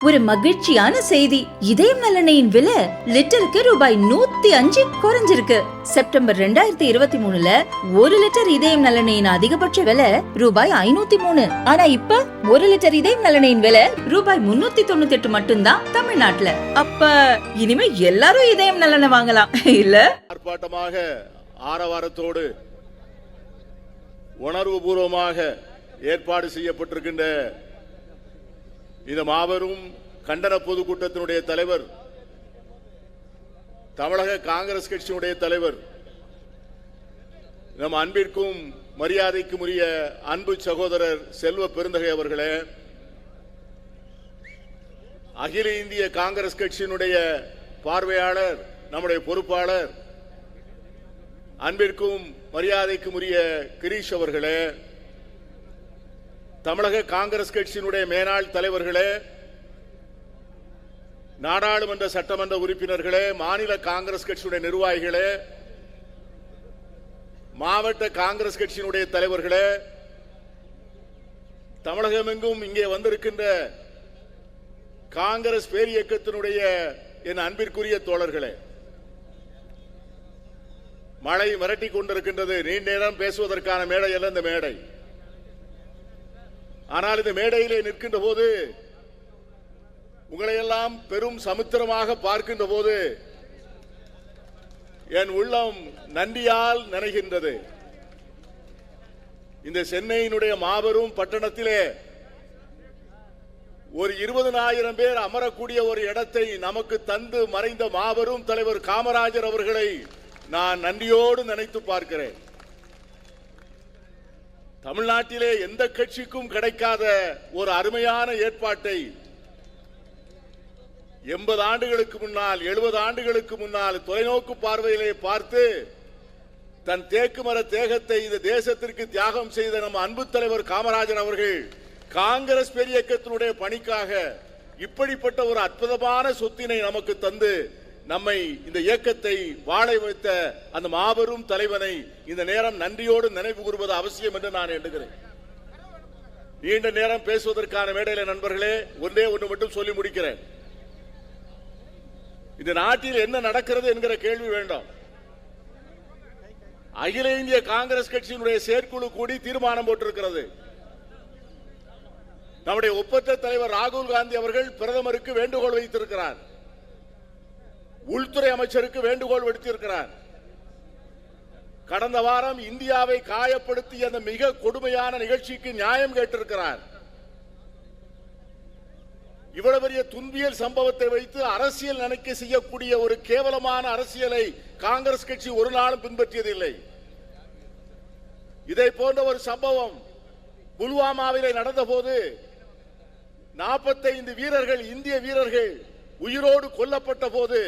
ஒரு மகிழ்ச்சியான செய்தி. இதயம் நல்லெண்ணெயின் விலை லிட்டருக்கு ரூபாய் 105 குறைஞ்சிருக்கு. செப்டம்பர் 2023ல 1 லிட்டர் இதயம் நல்லெண்ணெயின் அதிகபட்ச விலை ரூபாய் 503. ஆனா இப்ப 1 லிட்டர் இதயம் நல்லெண்ணெயின் விலை ரூபாய் 398 மட்டும்தான் தமிழ்நாட்டுல. அப்ப இனிமே எல்லாரும் இதயம் நல்லெண்ணெய் வாங்கலாம் இல்ல? ஆர்ப்பாட்டமாக ஆரவாரத்தோடு உணர்வு பூர்வமாக ஏற்பாடு செய்யப்பட்டிருக்கின்ற இந்த மாபெரும் கண்டன பொதுக்கூட்டத்தினுடைய தலைவர், தமிழக காங்கிரஸ் கட்சியினுடைய தலைவர், நம் அன்பிற்கும் மரியாதைக்கும் உரிய அன்பு சகோதரர் செல்வ பெருந்தகை அவர்களே, அகில இந்திய காங்கிரஸ் கட்சியினுடைய பார்வையாளர், நம்முடைய பொறுப்பாளர், அன்பிற்கும் மரியாதைக்கும் உரிய கிரீஷ் அவர்களே, தமிழக காங்கிரஸ் கட்சியினுடைய மேனாள் தலைவர்களே, நாடாளுமன்ற சட்டமன்ற உறுப்பினர்களே, மாநில காங்கிரஸ் கட்சியுடைய நிர்வாகிகளே, மாவட்ட காங்கிரஸ் கட்சியினுடைய தலைவர்களே, தமிழகமெங்கும் இங்கே வந்திருக்கின்ற காங்கிரஸ் பேரியக்கத்தினுடைய என் அன்பிற்குரிய தோழர்களே, மழை மிரட்டி கொண்டிருக்கின்றது. நீண்ட நேரம் பேசுவதற்கான மேடை அல்ல இந்த மேடை. ஆனால் இந்த மேடையிலே நிற்கின்ற போது, உங்களை எல்லாம் பெரும் சமுத்திரமாக பார்க்கின்ற போது என் உள்ளம் நன்றியால் நனைகின்றது. இந்த சென்னையினுடைய மாபெரும் பட்டணத்திலே ஒரு 20,000 பேர் அமரக்கூடிய ஒரு இடத்தை நமக்கு தந்து மறைந்த மாபெரும் தலைவர் காமராஜர் அவர்களை நான் நன்றியோடு நினைத்து பார்க்கிறேன். தமிழ்நாட்டிலே எந்த கட்சிக்கும் கிடைக்காத ஒரு அருமையான ஏற்பாட்டை 80 ஆண்டுகளுக்கு முன்னால், 70 ஆண்டுகளுக்கு முன்னால் தொலைநோக்கு பார்வையிலே பார்த்து தன் தேக்கு மர தேகத்தை இந்த தேசத்திற்கு தியாகம் செய்த நம் அன்பு தலைவர் காமராஜர் அவர்கள் காங்கிரஸ் பேரியக்கத்தினுடைய பணிக்காக இப்படிப்பட்ட ஒரு அற்புதமான சொத்தினை நமக்கு தந்து நம்மை இந்த இயக்கத்தை வாழ வைத்த அந்த மாபெரும் தலைவனை இந்த நேரம் நன்றியோடு நினைவு கூறுவது அவசியம் என்று நான் எண்ணுகிறேன். நீண்ட நேரம் பேசுவதற்கான மேடையில நண்பர்களே, ஒன்றே ஒன்று மட்டும் சொல்லி முடிக்கிறேன். இந்த நாட்டில் என்ன நடக்கிறது என்கிற கேள்வி வேண்டாம். அகில இந்திய காங்கிரஸ் கட்சியினுடைய செயற்குழு கூடி தீர்மானம் போட்டிருக்கிறது. நம்முடைய ஒப்பற்ற தலைவர் ராகுல் காந்தி அவர்கள் பிரதமருக்கு வேண்டுகோள் வைத்திருக்கிறார். உள்துறை அமைச்சருக்கு வேண்டுகோள் விடுத்திருக்கிறார். கடந்த வாரம் இந்தியாவை காயப்படுத்திய அந்த மிக கொடுமையான நிகழ்ச்சிக்கு நியாயம் கேட்டிருக்கிறார். இவ்வளவு பெரிய துன்பியல் சம்பவத்தை வைத்து அரசியல் நினைக்க செய்யக்கூடிய ஒரு கேவலமான அரசியலை காங்கிரஸ் கட்சி ஒரு நாளும் பின்பற்றியதில்லை. இதை போன்ற ஒரு சம்பவம் புல்வாமாவிலே நடந்த போது 45 வீரர்கள், இந்திய வீரர்கள் உயிரோடு கொல்லப்பட்ட போது,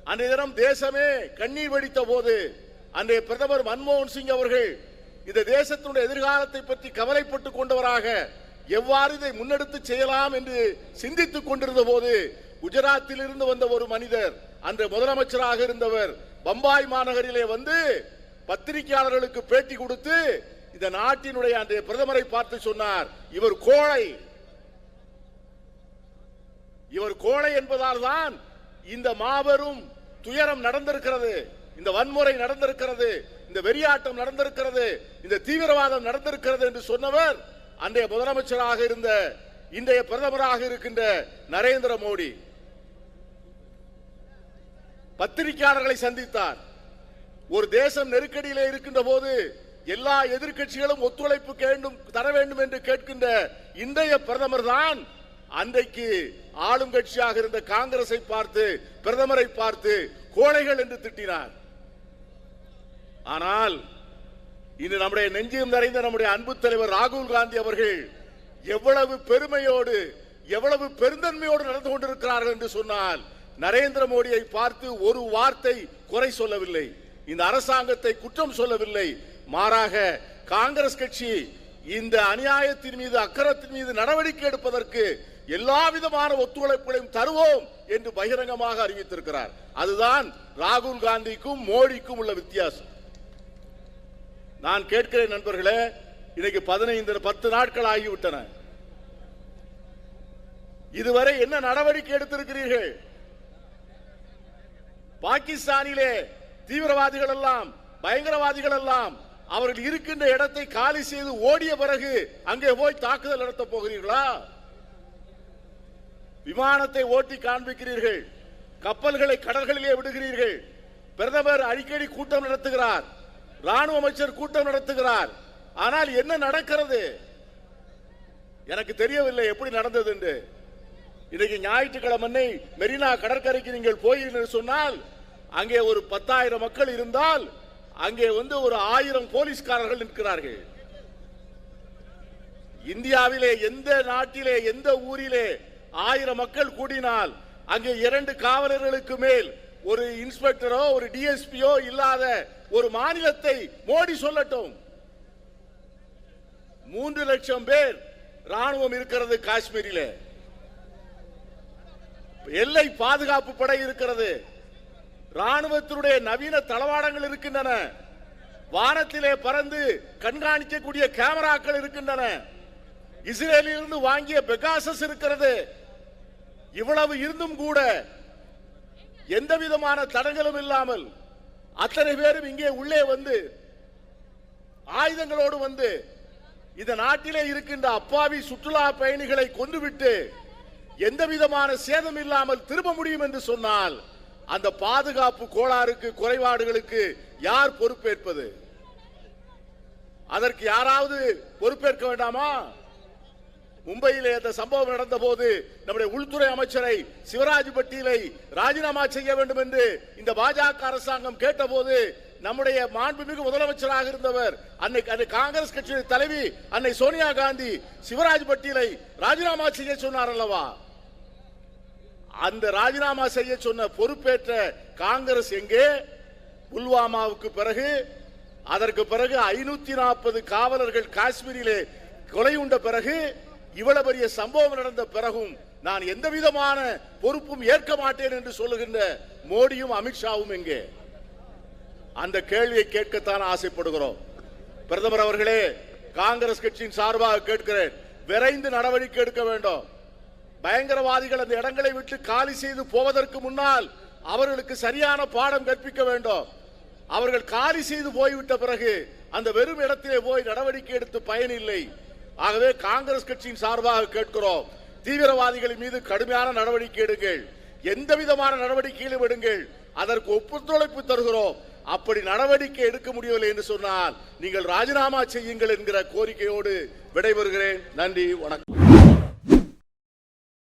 அன்றைய தினம் தேசமே கண்ணீர் வடித்த போது, அன்றைய பிரதமர் மன்மோகன் சிங் அவர்கள் இந்த தேசத்தினுடைய எதிர்காலத்தை பற்றி கவலைப்பட்டுக் கொண்டவராக எவ்வாறு இதை முன்னெடுத்து செய்யலாம் என்று சிந்தித்துக் கொண்டிருந்த போது, குஜராத்தில் இருந்து வந்த ஒரு மனிதர், அன்று முதலமைச்சராக இருந்தவர், பம்பாய் மாநகரிலே வந்து பத்திரிகையாளர்களுக்கு பேட்டி கொடுத்து இந்த நாட்டினுடைய அன்றைய பிரதமரை பார்த்து சொன்னார், இவர் கோழை, இவர் கோழை என்பதால் தான் இந்த மாபெரும் துயரம் நடந்திருக்கிறது, இந்த வன்முறை நடந்திருக்கிறது, இந்த வெறியாட்டம் நடந்திருக்கிறது, இந்த தீவிரவாதம் நடந்திருக்கிறது என்று சொன்னவர் அன்றைய முதலமைச்சராக இருந்த இன்றைய பிரதமராக இருக்கின்ற நரேந்திர மோடி. பத்திரிகையாளர்களை சந்தித்தார். ஒரு தேசம் நெருக்கடியிலே இருக்கின்ற போது எல்லா எதிர்க்கட்சிகளும் ஒத்துழைப்பு தர வேண்டும் என்று கேட்கின்ற இன்றைய பிரதமர் தான் அன்றைக்கு ஆளும் கட்சியாக இருந்த காங்கிரஸை பார்த்து, பிரதமரை பார்த்து கோழைகள் என்று திட்டினார். ஆனால் இன்று நம்முடைய நெஞ்சம் நிறைந்த நம்முடைய அன்பு தலைவர் ராகுல் காந்தி அவர்கள் எவ்வளவு பெருமையோடு, எவ்வளவு பெருந்தன்மையோடு நடந்து கொண்டிருக்கிறார்கள் என்று சொன்னால், நரேந்திர மோடியை பார்த்து ஒரு வார்த்தை குறை சொல்லவில்லை, இந்த அரசாங்கத்தை குற்றம் சொல்லவில்லை. மாறாக காங்கிரஸ் கட்சி இந்த அநியாயத்தின் மீது, அக்கிரத்தின் மீது நடவடிக்கை எடுப்பதற்கு எல்லா விதமான ஒத்துழைப்புகளையும் தருவோம் என்று பகிரங்கமாக அறிவித்திருக்கிறார். அதுதான் ராகுல் காந்திக்கும் மோடிக்கும் உள்ள வித்தியாசம். நான் கேட்கிறேன் நண்பர்களே, இன்னைக்கு 10 நாட்கள் ஆகிவிட்டன. இதுவரை என்ன நடவடிக்கை எடுத்திருக்கிறீர்கள்? பாகிஸ்தானிலே தீவிரவாதிகள் எல்லாம், பயங்கரவாதிகள் எல்லாம் அவர்கள் இருக்கின்ற இடத்தை காலி செய்து ஓடிய பிறகு அங்கே போய் தாக்குதல் நடத்த போகிறீர்களா? விமானத்தை ஓட்டி காண்பிக்கிறீர்கள், கப்பல்களை கடல்களிலே விடுகிறீர்கள். பிரதமர் அடிக்கடி கூட்டம் நடத்துகிறார், ராணுவ அமைச்சர் கூட்டம் நடத்துகிறார். ஆனால் என்ன நடக்கிறது எனக்கு தெரியவில்லை எப்படி நடந்தது என்று. இன்னைக்கு ஞாயிற்றுக்கிழமை மெரினா கடற்கரைக்கு நீங்கள் போய் சொன்னால் அங்கே ஒரு 10,000 மக்கள் இருந்தால் அங்கே ஒரு 1000 போலீஸ்காரர்கள் நிற்கிறார்கள். இந்தியாவிலே எந்த நாட்டிலே எந்த ஊரிலே 1000 மக்கள் கூடினால் அங்கே 2 காவலர்களுக்கு மேல் ஒரு இன்ஸ்பெக்டரோ ஒரு டிஎஸ்பியோ இல்லாத ஒரு மாநிலத்தை மோடி சொல்லட்டும். 3 லட்சம் பேர் ராணுவம் இருக்கிறது காஷ்மீரிலே, எல்லை பாதுகாப்பு படை இருக்கிறது, ராணுவத்தினுடைய நவீன தளவாடங்கள் இருக்கின்றன, வானத்திலே பறந்து கண்காணிக்கக்கூடிய கேமராக்கள் இருக்கின்றன, இஸ்ரேலில் இருந்து வாங்கிய பெகாசஸ் இருக்கிறது. இவ்வளவு இருந்தும் கூட எந்த விதமான தடங்களும் இல்லாமல் அத்தனை பேரும் இங்கே உள்ளே வந்து ஆயுதங்களோடு வந்து இந்த நாட்டிலே இருக்கின்ற அப்பாவி சுற்றுலா பயணிகளை கொன்றுவிட்டு எந்த விதமான சேதம் இல்லாமல் திரும்ப முடியும் என்று சொன்னால் அந்த பாதுகாப்பு கோளாறுக்கு குறைபாடுகளுக்கு யார் பொறுப்பேற்பது? அதற்கு யாராவது பொறுப்பேற்க வேண்டாமா? மும்பையிலே அந்த சம்பவம் நடந்த போது நம்முடைய உள்துறை அமைச்சரை சிவராஜ் பட்டீலை ராஜினாமா செய்ய வேண்டும் என்று இந்த பாஜக அரசாங்கம் கேட்டபோது நம்முடைய மாண்புமிகு முதலமைச்சராக இருந்தவர் அன்னை காங்கிரஸ் கட்சியின் தலைவி அன்னை சோனியா காந்தி சிவராஜ் பட்டீலை ராஜினாமா செய்ய சொன்னார் அல்லவா? அந்த ராஜினாமா செய்ய சொன்ன பொறுப்பேற்ற காங்கிரஸ் எங்கே? புல்வாமாவுக்கு பிறகு அதற்கு பிறகு 540 காவலர்கள் காஷ்மீரிலே கொலை உண்ட பிறகு இவ்வளவு பெரிய சம்பவம் நடந்த பிறகும் நான் எந்த விதமான பொறுப்பும் ஏற்க மாட்டேன் என்று சொல்லுகின்ற மோடியும் அமித்ஷாவும் எங்கே? அந்த கேள்வியை கேட்கத்தான் ஆசைப்படுகிறோம். பிரதமர் அவர்களே, காங்கிரஸ் கட்சியின் சார்பாக கேட்கிறேன், விரைந்து நடவடிக்கை எடுக்க வேண்டும். பயங்கரவாதிகள் அந்த இடங்களை விட்டு காலி செய்து போவதற்கு முன்னால் அவர்களுக்கு சரியான பாடம் கற்பிக்க வேண்டும். அவர்கள் காலி செய்து போய்விட்ட பிறகு அந்த வெறும் இடத்திலே போய் நடவடிக்கை எடுத்து பயனில்லை. ஆகவே காங்கிரஸ் கட்சியின் சார்பாக கேட்கிறோம், தீவிரவாதிகள் மீது கடுமையான நடவடிக்கை எடுங்கள், எந்த விதமான நடவடிக்கையிலும் எடுங்கள், அதற்கு ஒத்துழைப்பு தருகிறோம். அப்படி நடவடிக்கை எடுக்க முடியவில்லை என்று சொன்னால் நீங்கள் ராஜினாமா செய்யுங்கள் என்கிற கோரிக்கையோடு விடைபெறுகிறேன். நன்றி, வணக்கம்.